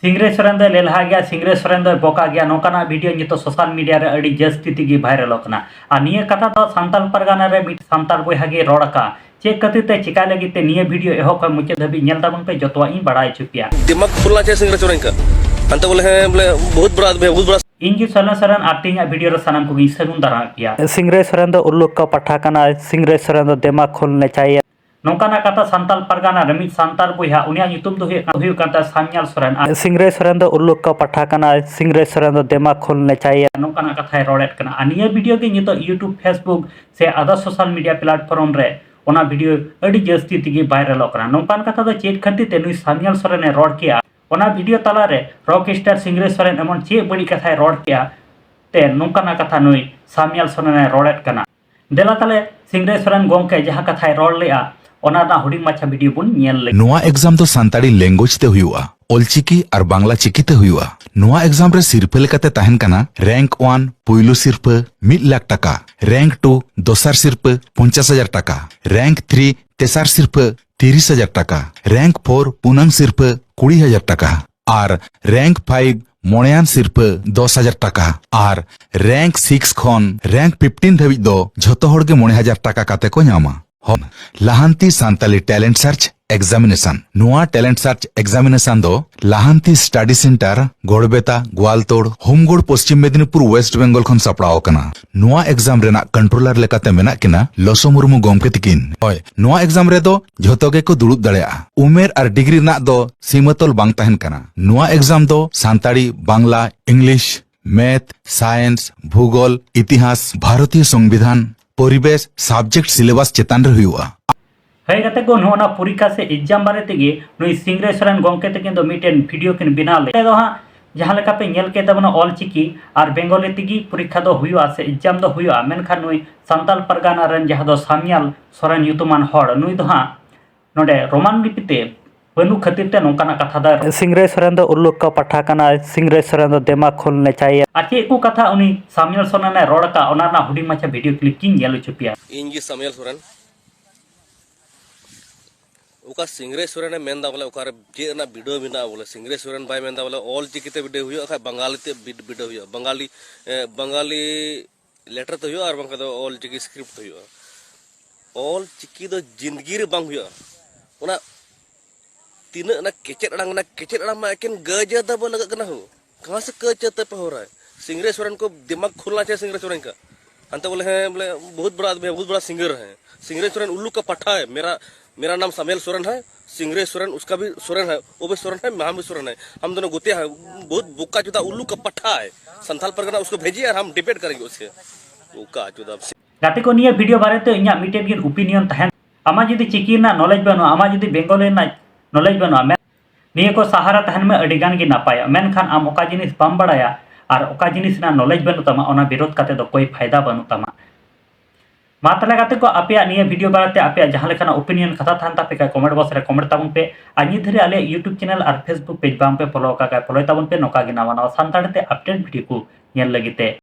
सिंगरे सोरेन दो लेलहा गया सिंगरे सोरेन दो बोका गया नौकाना वीडियो नितो सोशल मीडिया रे अड़ी जस्ती तिगी भाइरल होकना आ निया कथा दो सांताल परगाना रे मिट सांताल बोया गे रोड़का चे कतिते चिका लगिते निया वीडियो एहो का मुचे धबी नेल ताबन पे जतवा इन बड़ाई चुपिया दिमाग खुलना चाहिए सिंगरे सोरेन का अंत बोले हैं बोले बहुत बड़ा इंगी सोरेन सोरेन आतिंगा वीडियो रे सनम को सगुन दारा किया सिंगरे सोरेन दो उल्लुक का पठा कना सिंगरे सोरेन दो दिमाग खोलने चाहिए नौकाना कथा सांताल परगाना रमित सांताल बोया उनिया नितुम दो हुयु कांता सामयाल सोरेन सिंगरे सोरेन दो उल्लुक का पठा कना सिंगरे सोरेन दो दिमाग खोलने चाहिए नौकाना कथा रोड़ेट कना अनिया वीडियो के नितो यूट्यूब फेसबुक से अदर सोशल मीडिया प्लेटफॉर्म रे ओना वीडियो अड़ी जस्ती तिगी वायरल होकना नौकान कथा दो चेत खंती ते नुई सामयाल सोरेन रोड़ किया ओना वीडियो तला रे रॉक स्टार सिंगरे सोरेन एमन चे बड़ी कथा रोड़ किया ते नौकाना कथा नुई सामयाल सोरेन रोड़ेट कना देला तले सिंगरे सोरेन गोंके जहां कथा रोड़ लेआ ओना ना हुडी माछा वीडियो बुन नेल ले नोआ एग्जाम तो सांताड़ी लैंग्वेज ते हुआ ओलचिकी और बांग्ला चिकी ते हुआ नोआ एग्जाम रे सिरपे लेकाते तहन कना रैंक 1 पुइलु सिरपे 1 लाख टाका रैंक 2 दोसर सिरपे 50,000 टाका रैंक 3 तेसर सिरपे 30,000 टाका रैंक 4 पुनंग सिरपे 20,000 टाका और रैंक 5 मोड़ियान सिरपे 10,000 टाका और रैंक 6 खन रैंक 15 धबिज दो झतो होड़ के 9,000 टाका काते को Nyama लाहांती Santali talent search examination नुआ टैलेंट सर्च एग्जामिनेशन दो लाहांती स्टडी सेंटर गोड़बेता ग्वालतोड़ होमगोड़ पश्चिम मेदिनीपुर वेस्ट बंगाल खन सपड़ाव कना नुआ एग्जाम रेना कंट्रोलर लेकाते मेना किना लसो मुर्मू गोमके तिकिन होय नुआ एग्जाम रे दो झोतो गे को दुड़ुब दाड़ेया उमेर और डिग्री ना दो सीमातोल बांग तहन कना नुआ एग्जाम दो सांताड़ी बांग्ला इंग्लिश मैथ साइंस भूगोल इतिहास भारतीय संविधान परिवेश सब्जेक्ट सिलेबस चेतान रे हुआ है गते को नोना परीक्षा से एग्जाम बारे तेगे नुई सिंगरे सोरेन गोंके तकिन दो मिटेन वीडियो किन बिना ले दो हां जहां लेका पे नेल के तबना ऑल चिकी और बेंगोली तेगी परीक्षा दो हुआ से एग्जाम दो हुआ मेनखान नुई सांताल परगाना रन जहां दो सामयाल सोरेन युतुमान हड़ नुई दो हां नोडे रोमान लिपिते बनु खातिर ते नौकाना कथा दा सिंगरे सोरेन दो उल्लुक का पठा कना सिंगरे सोरेन दो दिमाग खोलने चाहिए आचे को कथा उनी सामयाल सोरेन ने रोड़ का ओना ना हुडी माछा वीडियो क्लिप किन नेल चुपिया इंगी सामयाल सोरेन उका सिंगरे सोरेन मेनदा बोले उकार जे ना वीडियो बिना बोले सिंगरे सोरेन बाय मेनदा बोले ऑल चिकीते वीडियो हुयो अखा बंगाली ते वीडियो हुयो बंगाली लेटर तो हुयो और बंका दो ऑल चिकी स्क्रिप्ट हुयो ऑल चिकी दो जिंदगी रे बांग हुयो ओना तीना ना केचेट अड़ांग मा एकेन गजा दबो लगा कना हो कहां से कचत पे हो रहा है सिंगरे सोरेन को दिमाग खुलना चाहिए सिंगरे सोरेन का अंत बोले हैं बोले बहुत बड़ा सिंगर है सिंगरे सोरेन उल्लू का पट्टा है मेरा नाम सामयाल सोरेन है सिंगरे सोरेन उसका भी सोरेन है वो भी सोरेन है हम भी सोरेन है हम दोनों गुतिया है बहुत बुक्का जुदा उल्लू का पट्टा है संथाल परगना उसको भेजिए और हम डिबेट करेंगे उससे बुक्का जुदा गाते को निया वीडियो बारे ते इन्या मिटेन गिन ओपिनियन तहन आमा जदी चिकी ना नॉलेज बनो आमा जदी बेंगोली ना नॉलेज बनो निया को सहारा तहन में अडिगान गी नापाया मेनखान आम ओका जिनिस बाम बड़ाया और ओका जिनिस ना नॉलेज बनो तमा ओना विरोध काते दो कोई फायदा बनो तमा मा तले गाते को आपे निया वीडियो बारे ते आपे जहां लेखाना ओपिनियन कथा थान तापे का कमेंट बॉक्स रे कमेंट ताबन पे आनी धरे आले यूट्यूब चैनल और फेसबुक पेज बाम पे फॉलो का फॉलो ताबन पे नोका गी नावा सांताड़ते अपडेट वीडियो को नेल लगिते